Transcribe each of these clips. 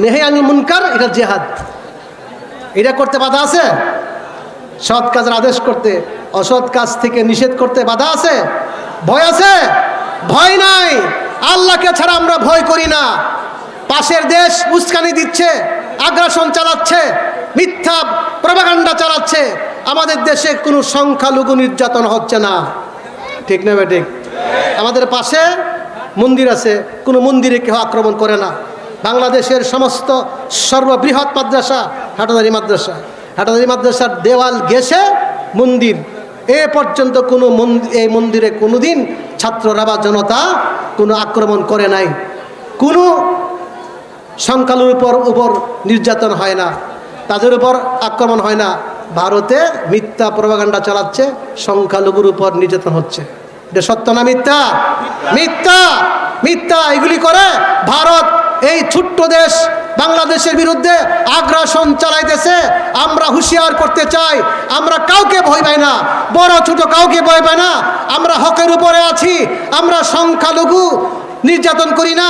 নেহি আনিল মুনকার, এটা জিহাদ। এটা করতে বাধা আছে? সৎ কাজের আদেশ করতে, অসৎ কাজ থেকে নিষেধ করতে বাধা আছে? ভয় আছে? ভয় নাই। আল্লাহকে ছাড়া আমরা ভয় করি না। পাশের দেশ উস্কানি দিচ্ছে, আগ্রাসন চালাচ্ছে, মিথ্যা প্রপাগান্ডা চালাচ্ছে, আমাদের দেশে কোনো সংখ্যালঘু নির্যাতন হচ্ছে না। ঠিক না বে ঠিক? আমাদের পাশে মন্দির আছে, কোনো মন্দিরে কেউ আক্রমণ করে না। বাংলাদেশের সমস্ত সর্ববৃহৎ মাদ্রাসা হাটাদারি মাদ্রাসা, হাটাদারি মাদ্রাসার দেওয়াল ঘেঁষে মন্দির, এ পর্যন্ত কোনো এই মন্দিরে কোনো দিন ছাত্ররা বা জনতা কোনো আক্রমণ করে নাই। কোনো সংখ্যালঘুর উপর নির্যাতন হয় না, তাদের উপর আক্রমণ হয় না। ভারতে মিথ্যা প্রপাগান্ডা চালাচ্ছে, সংখ্যালঘুর উপর নির্যাতন হচ্ছে। এটা সত্য না মিথ্যা? মিথ্যা, মিথ্যা। এগুলি করে ভারত এই ছোট্ট দেশ বাংলাদেশের বিরুদ্ধে আগ্রাসন চালাইতেছে। আমরা হুঁশিয়ার করতে চাই, আমরা কাউকে ভয় পাই না, বড় ছোট কাউকে ভয় পাই না। আমরা হকের উপরে আছি, আমরা সংখ্যালঘু নির্যাতন করি না।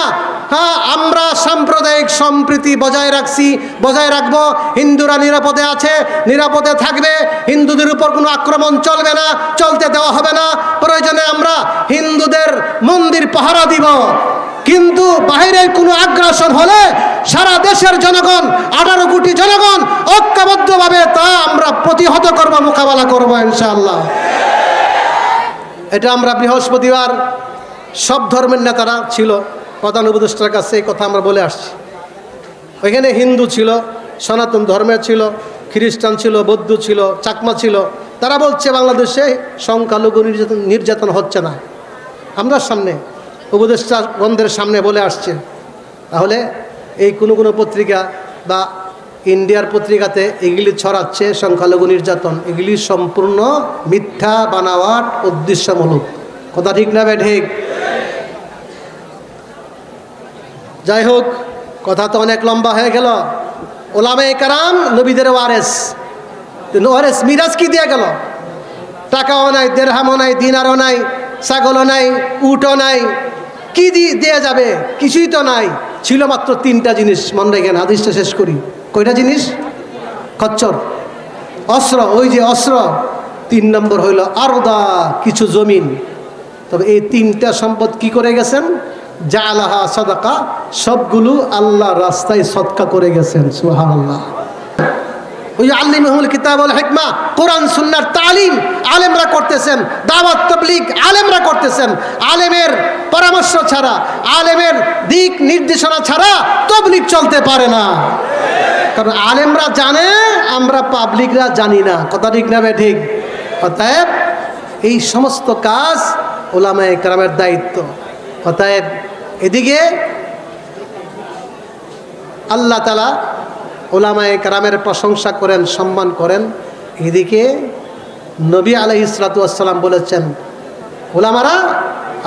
হ্যাঁ, আমরা সাম্প্রদায়িক সম্প্রীতি বজায় রাখছি, বজায় রাখবো। হিন্দুরা নিরাপদে আছে, নিরাপদে থাকবে। হিন্দুদের উপর কোনো আক্রমণ চলবে না, চলতে দেওয়া হবে না। প্রয়োজনে আমরা হিন্দুদের মন্দির পাহারা দিব। কিন্তু বাহিরের কোনো আগ্রাসন হলে সারা দেশের জনগণ, 18 কোটি জনগণ ঐক্যবদ্ধভাবে তা আমরা প্রতিহত করব, মোকাবেলা করব ইনশাআল্লাহ। এটা আমরা বৃহস্পতিবার সব ধর্মের নেতারা ছিল, প্রধান উপদেষ্টার কাছে এই কথা আমরা বলে আসছি। ওইখানে হিন্দু ছিল, সনাতন ধর্মের ছিল, খ্রিস্টান ছিল, বৌদ্ধ ছিল, চাকমা ছিল। তারা বলছে বাংলাদেশে সংখ্যালঘু নির্যাতন হচ্ছে না। আমরা সামনে উপদেষ্টা বন্ধের সামনে বলে আসছে। তাহলে এই কোনো পত্রিকা বা ইন্ডিয়ার পত্রিকাতে এগুলি ছড়াচ্ছে সংখ্যালঘু নির্যাতন, এগুলি সম্পূর্ণ মিথ্যা বানাওয়ার উদ্দেশ্যমূলক। কথা ঠিক না বে ঠিক? যাই হোক, কথা তো অনেক লম্বা হয়ে গেল। ওলামায়ে কেরাম নবীদের ওয়ারেস। ওয়ারেস মিরাজ কি দিয়ে গেল? টাকাও নাই, দেরহামও নাই, দিনারও নাই, ছাগলও নাই, উটও নাই, কি দিয়ে যাবে? কিছুই তো নাই। ছিল মাত্র 3টা জিনিস। মনে রাখেন, হাদিসটা শেষ করি। কয়টা জিনিস? খচ্চর, অস্ত্র, ওই যে অস্ত্র। 3 নম্বর হইল আরদা, কিছু জমিন। তবে এই 3টা সম্পদ কি করে গেছেন? জালাহা সাদাকা, সবগুলো আল্লাহর রাস্তায় সদকা করে গেছেন। সুবহানাল্লাহ। ওই আল্লিমুল কিতাব ওয়াল হিকমা, কোরআন সুন্নাহর তালিম আলেমরা করতেছেন, দাওয়াত তাবলীগ আলেমরা করতেছেন। আলেমের পরামর্শ ছাড়া, আলেমের দিক নির্দেশনা ছাড়া তাবলীগ চলতে পারে না। কারণ আলেমরা জানে, আমরা পাবলিকরা জানি না। কথা ঠিক না বে ঠিক? অতএব এই সমস্ত কাজ ওলামায়ে কেরামের দায়িত্ব। অতএব এদিকে আল্লাহ তাআলা ওলামায়ে কেরামের প্রশংসা করেন, সম্মান করেন। এদিকে নবী আলাইহিস সালাতু ওয়াস সালাম বলেছেন, ওলামারা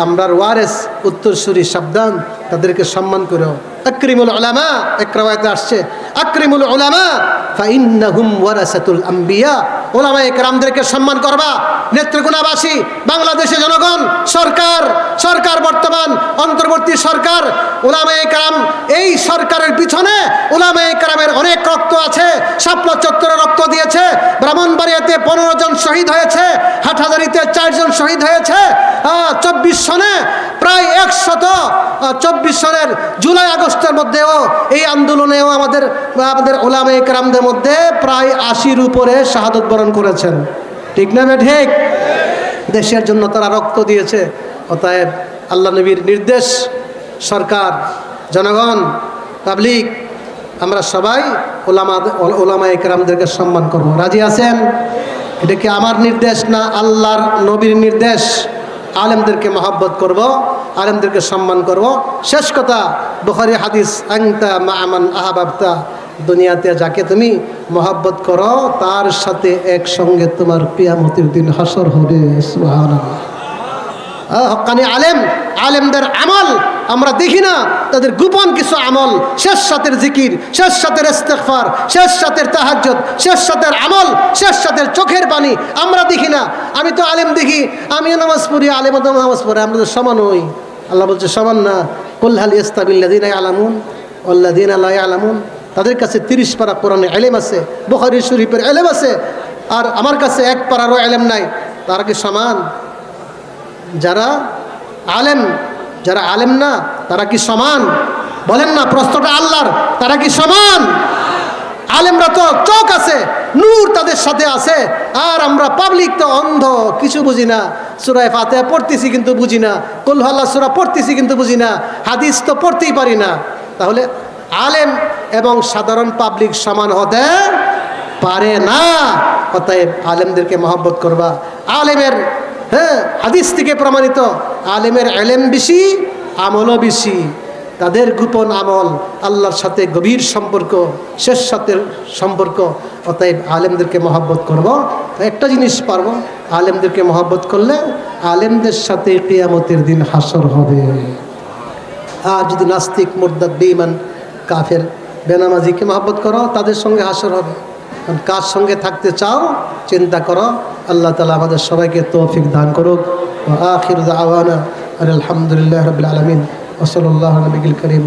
আমরার ওয়ারেস, উত্তরসূরি, সাবধান, তাদেরকে সম্মান করো। আকরিমুল উলামা, এক রাওয়ায়াতে আসছে, আকরিমুল উলামা ফাইন্নাহুম ওয়ারাসাতুল আম্বিয়া। ওলামায়ে কেরামদেরকে সম্মান করবা। নেত্রকোনাবাসী, বাংলাদেশের জনগণ, সরকার বর্তমান অন্তর্বর্তী সরকার, ওলামায়ে কেরাম, এই সরকারের পিছনে ওলামায়ে কেরামের অনেক রক্ত আছে। শাপলা চত্বরে রক্ত দিয়েছে, ব্রাহ্মণবাড়িয়াতে 15 জন শহীদ হয়েছে, হাটহাজারীতে 4 জন শহীদ হয়েছে। 24 সনে প্রায় 124 সনের জুলাই আগস্টের মধ্যেও, এই আন্দোলনেও আমাদের ওলামায়ে কেরামদের মধ্যে প্রায় 80-র উপরে শাহাদত বরণ করেছেন। ঠিক না বে ঠিক? দেশের জন্য তারা রক্ত দিয়েছে। অতএব আল্লাহ নবীর নির্দেশ, সরকার, জনগণ, পাবলিক, আমরা সবাই ওলামায়ে কেরামদেরকে সম্মান করব। রাজি আছেন? এটা কি আমার নির্দেশ না আল্লাহর নবীর নির্দেশ? আলেমদেরকে মহব্বত করব, আলেমদেরকে সম্মান করব। শেষ কথা, বুখারী হাদিস, আনতা মা মান আহবাবতা, দুনিয়াতে যাকে তুমি মহব্বত করো তার সাথে একসঙ্গে তোমার কিয়ামতের দিন হাসর হবে। সুবহানাল্লাহ। হক্কানি আলেমদের আমল আমরা দেখি না, তাদের গোপন কিছু আমল, শেষ রাতের জিকির, শেষ রাতের ইস্তিগফার, শেষ রাতের তাহাজ্জুদ, শেষ রাতের আমল, শেষ রাতের চোখের পানি আমরা দেখি না। আমি তো আলেম দেখি, আমিও নামাজ পড়ি, আলেমও তো নামাজ পড়ে, আমরা তো সমান হই। আল্লাহ বলছে সমান না। কুল হাল ইয়াস্তাবিল লাযিনা ইয়ালামুন আল্লাযীনা লা ইয়ালামুন, তাদের কাছে 30 পারা কোরআনের ইলম আছে, বুখারী শরীফের ইলম আছে, আর আমার কাছে 1 পারারও ইলম নাই। তারা কি সমান? যারা আলেম, যারা আলেম না, তারা কি সমান? বলেন না, প্রশ্নটা আল্লাহর। তারা কি সমান? আলেমরা তো চোখ আছে, নূর তাদের সাথে আছে, আর আমরা পাবলিক তো অন্ধ, কিছু বুঝি না। সূরা ফাতিহা পড়তেছি কিন্তু বুঝি না, কুল হুয়াল্লাহ সূরা পড়তেছি কিন্তু বুঝি না, হাদিস তো পড়তেই পারি না। তাহলে আলেম এবং সাধারণ পাবলিক সমান হতে পারে না। অতএব আলেমদেরকে মহব্বত করবা। আলেমের হাদিস থেকে প্রমাণিত, আলেমের ইলম বেশি, আমলও বেশি। তাদের গোপন আমল আল্লাহর সাথে গভীর সম্পর্ক, শেষ সাথে সম্পর্ক। অতএব আলেমদেরকে মহব্বত করব। একটা জিনিস পারবো, আলেমদেরকে মহব্বত করলে আলেমদের সাথে কিয়ামতের দিন হাসর হবে। আর যদি নাস্তিক, মুরতাদ, বেঈমান, কাফের, বেনামাজিকে মহব্বত করো, তাদের সঙ্গে হাসর হবে। কারণ কার সঙ্গে থাকতে চাও চিন্তা করো। আল্লাহ তাআলা আমাদের সবাইকে তৌফিক দান করুক। ওয়া আখিরু দাওয়ানা আলহামদুলিল্লাহি রাব্বিল আলামিন ওয়া সাল্লাল্লাহু আলা নবিয়িল কারীম।